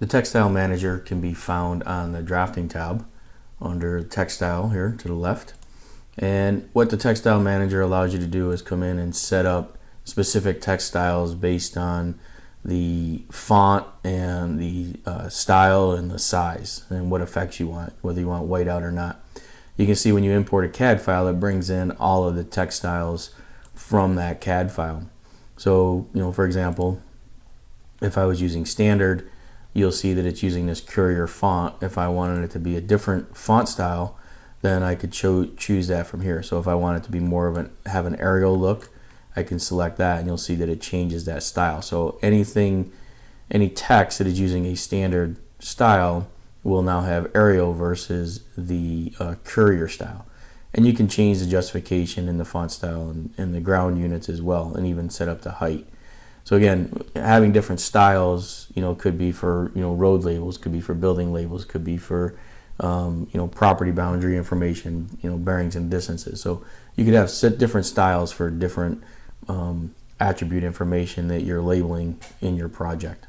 The textile manager can be found on the drafting tab under textile here to the left. And what the textile manager allows you to do is come in and set up specific textiles based on the font and the style and the size and what effects you want, whether you want white out or not. You can see when you import a CAD file, it brings in all of the textiles from that CAD file. So, for example, if I was using standard, you'll see that it's using this Courier font. If I wanted it to be a different font style, then I could choose that from here. So if I want it to be more of have an Arial look, I can select that, and you'll see that it changes that style. So any text that is using a standard style will now have Arial versus the Courier style. And you can change the justification in the font style and the ground units as well, and even set up the height. So again, having different styles, could be for road labels, could be for building labels, could be for property boundary information, bearings and distances. So you could have different styles for different attribute information that you're labeling in your project.